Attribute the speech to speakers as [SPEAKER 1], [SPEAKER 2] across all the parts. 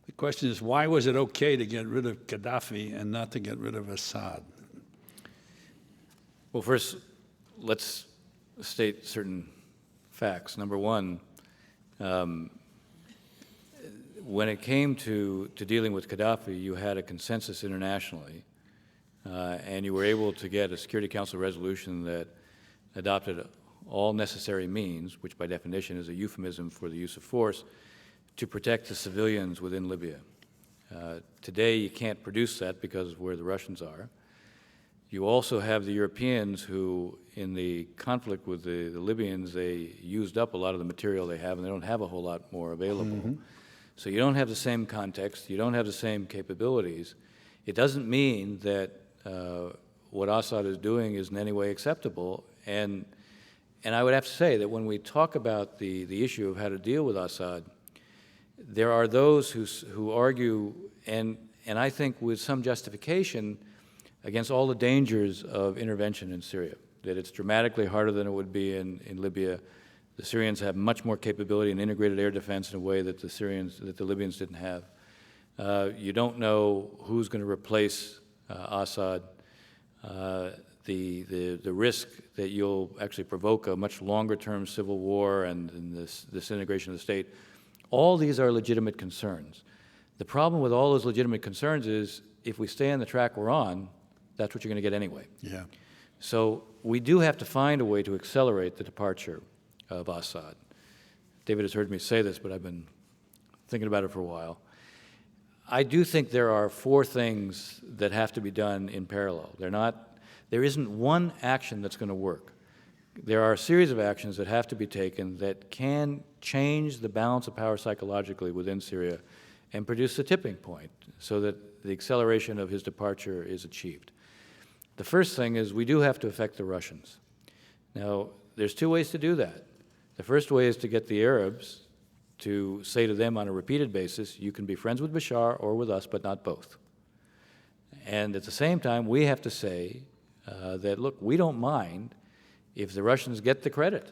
[SPEAKER 1] The question is, why was it okay to get rid of Gaddafi and not to get rid of Assad?
[SPEAKER 2] Well, first, let's state certain facts. Number one, when it came to dealing with Gaddafi, you had a consensus internationally, and you were able to get a Security Council resolution that adopted all necessary means, which by definition is a euphemism for the use of force, to protect the civilians within Libya. Today, you can't produce that because of where the Russians are. You also have the Europeans who, in the conflict with the Libyans, they used up a lot of the material they have, and they don't have a whole lot more available. So you don't have the same context, you don't have the same capabilities. It doesn't mean that what Assad is doing is in any way acceptable. And I would have to say that when we talk about the issue of how to deal with Assad, there are those who argue, and I think with some justification, against all the dangers of intervention in Syria, that it's dramatically harder than it would be in Libya. The Syrians have much more capability in integrated air defense in a way that the Libyans didn't have. You don't know who's going to replace Assad. The risk that you'll actually provoke a much longer-term civil war and this disintegration of the state, all these are legitimate concerns. The problem with all those legitimate concerns is if we stay on the track we're on, that's what you're going to get anyway.
[SPEAKER 1] Yeah.
[SPEAKER 2] So we do have to find a way to accelerate the departure of Assad. David has heard me say this, but I've been thinking about it for a while. I do think there are four things that have to be done in parallel. There isn't one action that's going to work. There are a series of actions that have to be taken that can change the balance of power psychologically within Syria and produce the tipping point so that the acceleration of his departure is achieved. The first thing is we do have to affect the Russians. Now, there's two ways to do that. The first way is to get the Arabs to say to them on a repeated basis, you can be friends with Bashar or with us, but not both. And at the same time, we have to say that, look, we don't mind if the Russians get the credit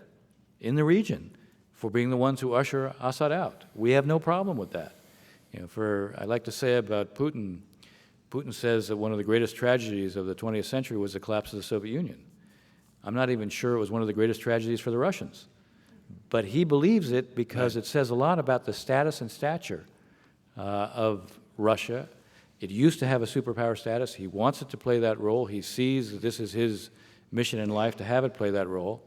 [SPEAKER 2] in the region for being the ones who usher Assad out. We have no problem with that. I like to say about Putin, Putin says that one of the greatest tragedies of the 20th century was the collapse of the Soviet Union. I'm not even sure it was one of the greatest tragedies for the Russians. But he believes it because it says a lot about the status and stature of Russia. It used to have a superpower status. He wants it to play that role. He sees that this is his mission in life to have it play that role.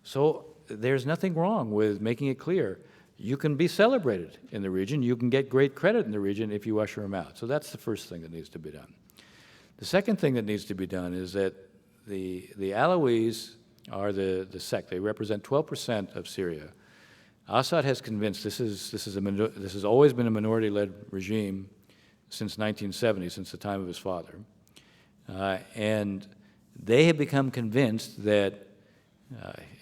[SPEAKER 2] So there's nothing wrong with making it clear you can be celebrated in the region. You can get great credit in the region if you usher him out. So that's the first thing that needs to be done. The second thing that needs to be done is that the Alawis are the sect. They represent 12% of Syria. Assad has convinced this has always been a minority-led regime since 1970, since the time of his father, and they have become convinced that,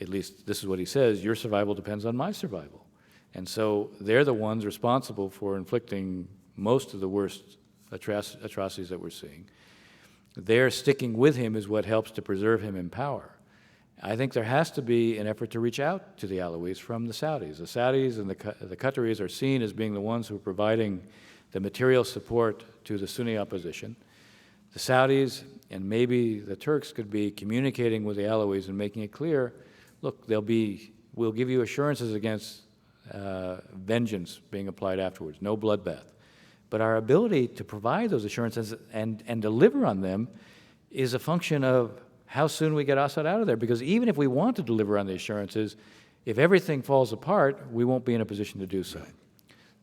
[SPEAKER 2] at least this is what he says, your survival depends on my survival. And so they're the ones responsible for inflicting most of the worst atrocities that we're seeing. Their sticking with him is what helps to preserve him in power. I think there has to be an effort to reach out to the Alawis from the Saudis. The Saudis and the Qataris are seen as being the ones who are providing the material support to the Sunni opposition. The Saudis and maybe the Turks could be communicating with the Alawis and making it clear, look, we'll give you assurances against vengeance being applied afterwards, no bloodbath. But our ability to provide those assurances and deliver on them is a function of how soon we get Assad out of there. Because even if we want to deliver on the assurances, if everything falls apart, we won't be in a position to do so.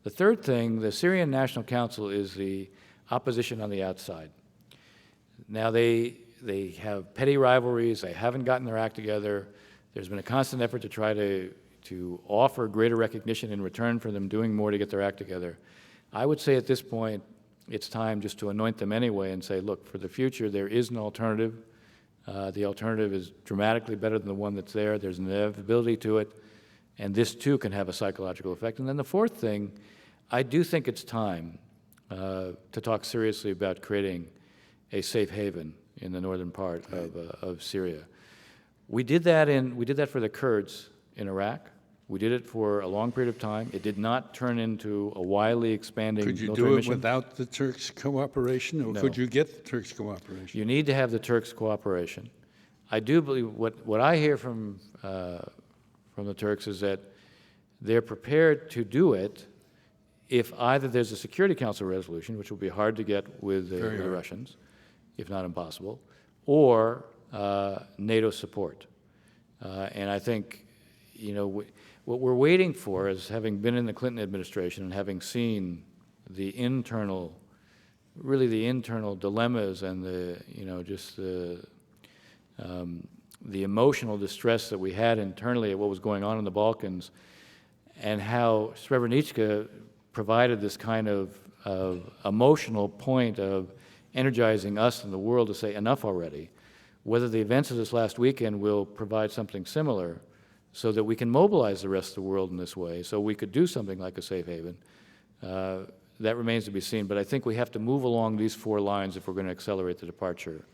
[SPEAKER 2] The third thing, the Syrian National Council is the opposition on the outside. Now they have petty rivalries, they haven't gotten their act together. There's been a constant effort to try to offer greater recognition in return for them doing more to get their act together. I would say at this point, it's time just to anoint them anyway and say, look, for the future, there is an alternative. The alternative is dramatically better than the one that's there. There's an inevitability to it, and this too can have a psychological effect. And then the fourth thing, I do think it's time to talk seriously about creating a safe haven in the northern part of Syria. We did that for the Kurds in Iraq. We did it for a long period of time. It did not turn into a widely expanding
[SPEAKER 1] Could you
[SPEAKER 2] military
[SPEAKER 1] do it
[SPEAKER 2] mission.
[SPEAKER 1] without the Turks' cooperation, or
[SPEAKER 2] No.
[SPEAKER 1] could you get the Turks' cooperation?
[SPEAKER 2] You need to have the Turks' cooperation. I do believe what I hear from the Turks is that they're prepared to do it if either there's a Security Council resolution, which will be hard to get with the Russians, if not impossible, or NATO support. And I think, what we're waiting for is, having been in the Clinton administration and having seen the internal dilemmas and the emotional distress that we had internally at what was going on in the Balkans, and how Srebrenica provided this kind of emotional point of energizing us and the world to say enough already. Whether the events of this last weekend will provide something similar so that we can mobilize the rest of the world in this way, so we could do something like a safe haven, that remains to be seen. But I think we have to move along these four lines if we're going to accelerate the departure